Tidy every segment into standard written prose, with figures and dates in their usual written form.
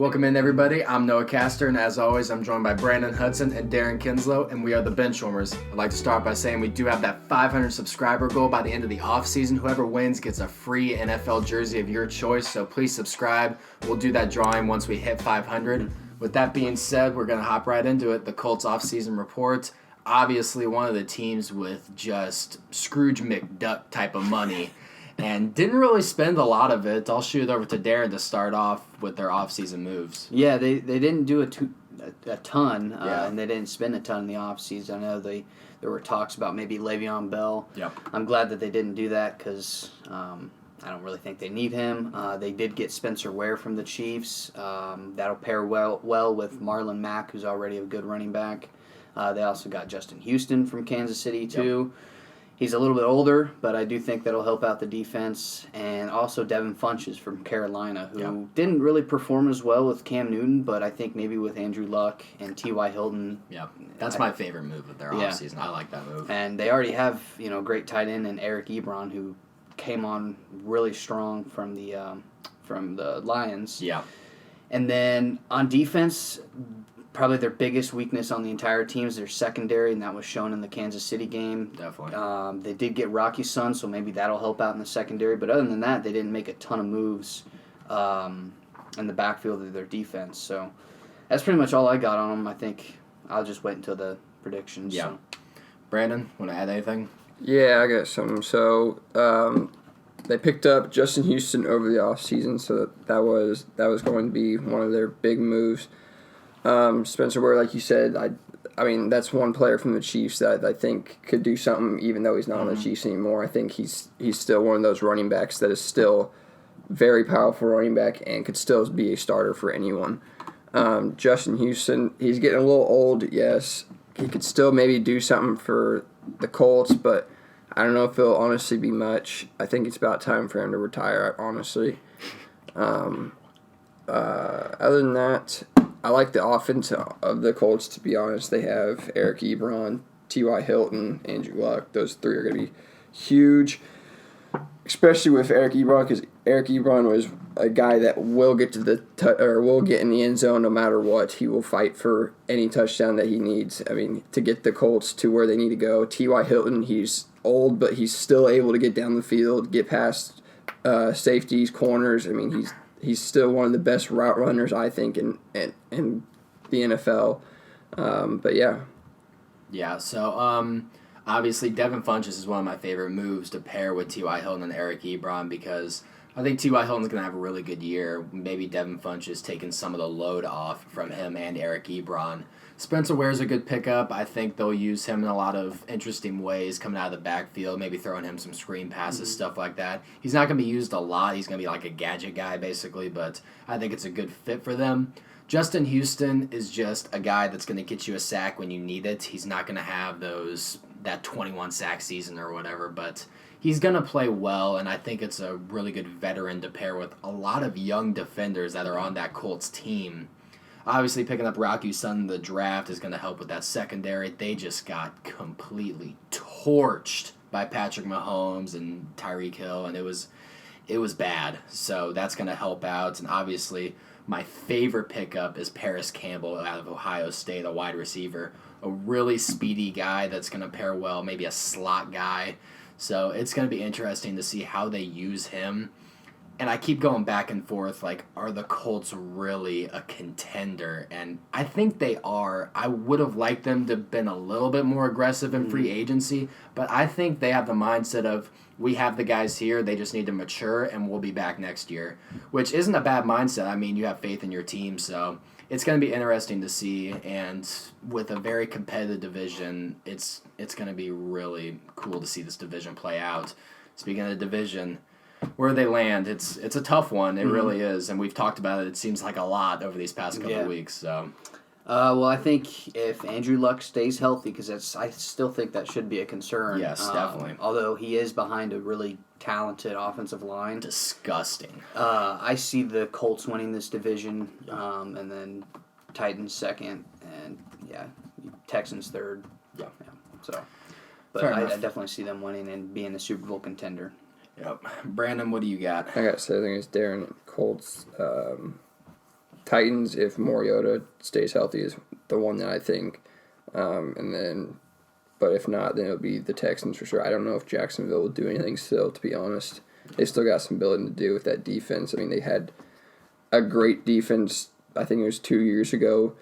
Welcome in, everybody. I'm Noah Castor, and as always, I'm joined by Brandon Hudson and Darren Kinslow, and we are the Benchwarmers. I'd like to start by saying we do have that 500 subscriber goal by the end of the offseason. Whoever wins gets a free NFL jersey of your choice, so please subscribe. We'll do that drawing once we hit 500. With that being said, we're going to hop right into it. The Colts Offseason report. Obviously, one of the teams with just Scrooge McDuck type of money. And didn't really spend a lot of it. I'll shoot it over to Darren to start off with their offseason moves. Yeah, they didn't do a ton, and they didn't spend a ton in the offseason. I know there were talks about maybe Le'Veon Bell. Yep. I'm glad that they didn't do that because I don't really think they need him. They did get Spencer Ware from the Chiefs. That'll pair well with Marlon Mack, who's already a good running back. They also got Justin Houston from Kansas City, too. Yep. He's a little bit older, but I do think that'll help out the defense. And also Devin Funchess from Carolina, who didn't really perform as well with Cam Newton, but I think maybe with Andrew Luck and T.Y. Hilton. Yep, that's my favorite move of their offseason. I like that move. And they already have great tight end in Eric Ebron, who came on really strong from the Lions. Yeah. And then on defense, probably their biggest weakness on the entire team is their secondary, and that was shown in the Kansas City game. Definitely. They did get Rocky Sun, so maybe that'll help out in the secondary. But other than that, they didn't make a ton of moves in the backfield of their defense. So that's pretty much all I got on them. I think I'll just wait until the predictions. Yeah. So. Brandon, want to add anything? Yeah, I got something. So they picked up Justin Houston over the offseason, so that was going to be one of their big moves. Spencer Ware, like you said, I mean that's one player from the Chiefs that I think could do something, even though he's not on the Chiefs anymore. I think he's still one of those running backs that is still very powerful running back and could still be a starter for anyone. Justin Houston, he's getting a little old, yes. He could still maybe do something for the Colts, but I don't know if it'll honestly be much. I think it's about time for him to retire, honestly. Other than that, I like the offense of the Colts, to be honest. They have Eric Ebron, T.Y. Hilton, Andrew Luck. Those three are going to be huge, especially with Eric Ebron, because Eric Ebron was a guy that will get to will get in the end zone no matter what. He will fight for any touchdown that he needs. I mean, to get the Colts to where they need to go. T.Y. Hilton, he's old, but he's still able to get down the field, get past safeties, corners. I mean, he's still one of the best route runners, I think, in the NFL. But yeah. Yeah, so obviously Devin Funchess is one of my favorite moves to pair with T.Y. Hilton and Eric Ebron because I think T.Y. Hilton's going to have a really good year. Maybe Devin Funchess taking some of the load off from him and Eric Ebron. Spencer Ware's a good pickup. I think they'll use him in a lot of interesting ways coming out of the backfield, maybe throwing him some screen passes, stuff like that. He's not going to be used a lot. He's going to be like a gadget guy, basically, but I think it's a good fit for them. Justin Houston is just a guy that's going to get you a sack when you need it. He's not going to have that 21 sack season or whatever, but he's going to play well, and I think it's a really good veteran to pair with a lot of young defenders that are on that Colts team. Obviously, picking up Rocky Sun in the draft is going to help with that secondary. They just got completely torched by Patrick Mahomes and Tyreek Hill, and it was bad. So that's going to help out. And obviously, my favorite pickup is Paris Campbell out of Ohio State, a wide receiver, a really speedy guy that's going to pair well, maybe a slot guy. So it's going to be interesting to see how they use him. And I keep going back and forth, like, are the Colts really a contender? And I think they are. I would have liked them to have been a little bit more aggressive in free agency, but I think they have the mindset of, we have the guys here, they just need to mature, and we'll be back next year, which isn't a bad mindset. I mean, you have faith in your team, so it's going to be interesting to see. And with a very competitive division, it's going to be really cool to see this division play out. Speaking of the division, where they land, it's a tough one. It really is, and we've talked about it. It seems like a lot over these past couple of weeks. So, well, I think if Andrew Luck stays healthy, because I still think that should be a concern. Yes, definitely. Although he is behind a really talented offensive line. Disgusting. I see the Colts winning this division, and then Titans second, and Texans third. Yeah. So, but I definitely see them winning and being a Super Bowl contender. Yep. Brandon, what do you got? I got to say, I think it's Darren Colts Titans, if Mariota stays healthy, is the one that I think. But if not, then it'll be the Texans for sure. I don't know if Jacksonville will do anything still, to be honest. They still got some building to do with that defense. I mean, they had a great defense, I think it was 2 years ago,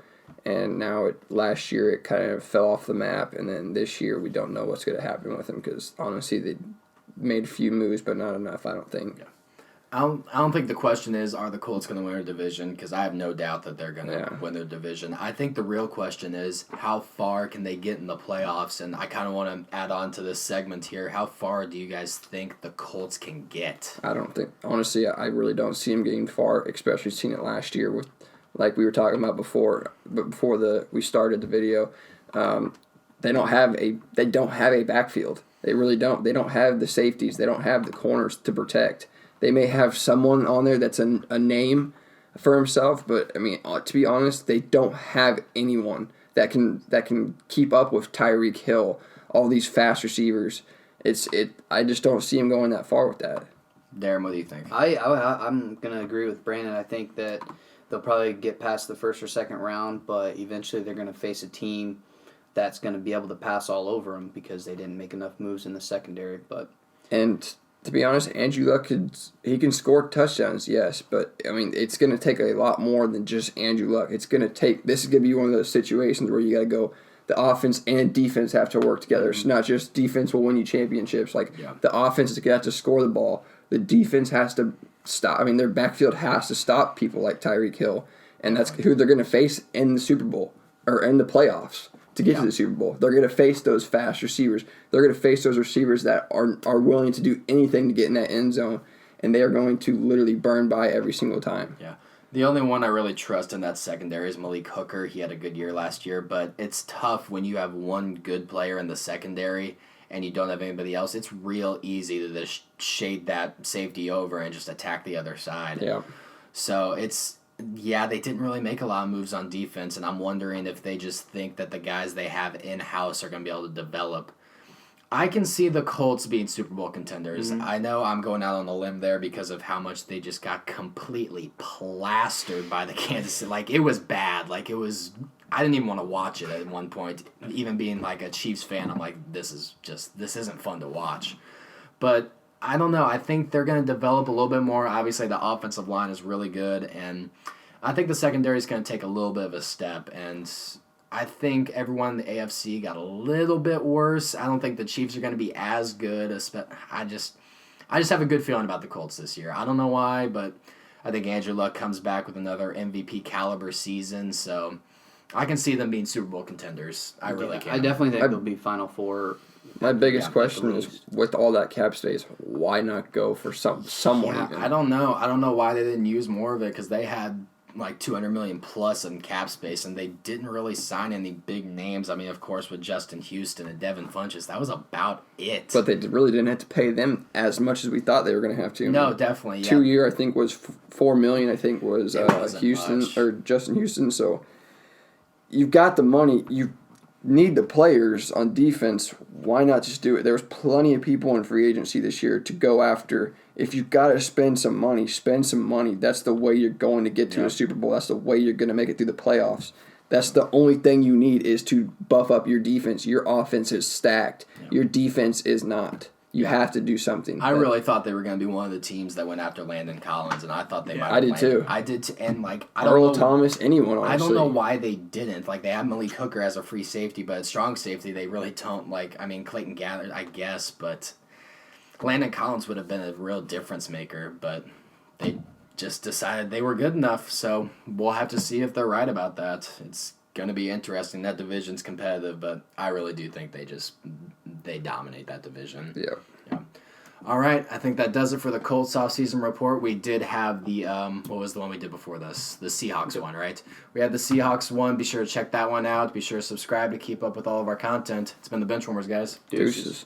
and now last year it kind of fell off the map, and then this year we don't know what's going to happen with them because, honestly, they made a few moves, but not enough, I don't think. Yeah. I don't think the question is, are the Colts going to win their division? Because I have no doubt that they're going to win their division. I think the real question is, how far can they get in the playoffs? And I kind of want to add on to this segment here. How far do you guys think the Colts can get? I don't think, honestly, I really don't see them getting far, especially seeing it last year with, like we were talking about before. But before we started the video, they don't have a backfield. They really don't. They don't have the safeties. They don't have the corners to protect. They may have someone on there that's a name for himself, but I mean, to be honest, they don't have anyone that can keep up with Tyreek Hill, all these fast receivers. I just don't see him going that far with that. Darren, what do you think? I'm gonna agree with Brandon. I think that they'll probably get past the first or second round, but eventually they're gonna face a team that's gonna be able to pass all over them because they didn't make enough moves in the secondary. And to be honest, Andrew Luck can score touchdowns, yes, but I mean it's going to take a lot more than just Andrew Luck. This is going to be one of those situations where you got to go. The offense and defense have to work together. It's not just defense will win you championships. The offense has got to score the ball. The defense has to stop. I mean, their backfield has to stop people like Tyreek Hill, and that's who they're going to face in the Super Bowl or in the playoffs. To get to the Super Bowl, they're going to face those fast receivers. They're going to face those receivers that are willing to do anything to get in that end zone, and they are going to literally burn by every single time. Yeah. The only one I really trust in that secondary is Malik Hooker. He had a good year last year, but it's tough when you have one good player in the secondary and you don't have anybody else. It's real easy to just shade that safety over and just attack the other side. Yeah. So they didn't really make a lot of moves on defense, and I'm wondering if they just think that the guys they have in-house are going to be able to develop. I can see the Colts being Super Bowl contenders. Mm-hmm. I know I'm going out on a limb there because of how much they just got completely plastered by the Kansas City. It was bad. I didn't even want to watch it at one point. Even being a Chiefs fan, I'm like, this isn't fun to watch. But I don't know. I think they're going to develop a little bit more. Obviously, the offensive line is really good, and I think the secondary is going to take a little bit of a step. And I think everyone in the AFC got a little bit worse. I don't think the Chiefs are going to be as good. I just have a good feeling about the Colts this year. I don't know why, but I think Andrew Luck comes back with another MVP caliber season, so I can see them being Super Bowl contenders. I really can. I definitely think they'll be Final Four. My biggest question is, with all that cap space, why not go for someone? Yeah, even? I don't know. I don't know why they didn't use more of it because they had $200 million plus in cap space, and they didn't really sign any big names. I mean, of course, with Justin Houston and Devin Funchess, that was about it. But they really didn't have to pay them as much as we thought they were going to have to. No, definitely. Yeah. 2 year, I think, was $4 million. I think was Houston much. Or Justin Houston. So you've got the money. You need the players on defense. Why not just do it? There was plenty of people in free agency this year to go after. If you've got to spend some money, spend some money. That's the way you're going to get to a Super Bowl. That's the way you're going to make it through the playoffs. That's the only thing you need is to buff up your defense. Your offense is stacked. Yep. Your defense is not. You have to do something. I really thought they were going to be one of the teams that went after Landon Collins, and I thought they might. I did too. I did too. And I don't Earl know, Thomas, anyone. Honestly. I don't know why they didn't. They have Malik Hooker as a free safety, but at strong safety they really don't. Clayton Gathers, I guess, but Landon Collins would have been a real difference maker. But they just decided they were good enough. So we'll have to see if they're right about that. It's going to be interesting. That division's competitive, but I really do think they dominate that division. Yeah. All right, I think that does it for the Colts offseason report. We did have the, what was the one we did before this? The Seahawks one, right? We had the Seahawks one. Be sure to check that one out. Be sure to subscribe to keep up with all of our content. It's been the Benchwarmers, guys. Deuces.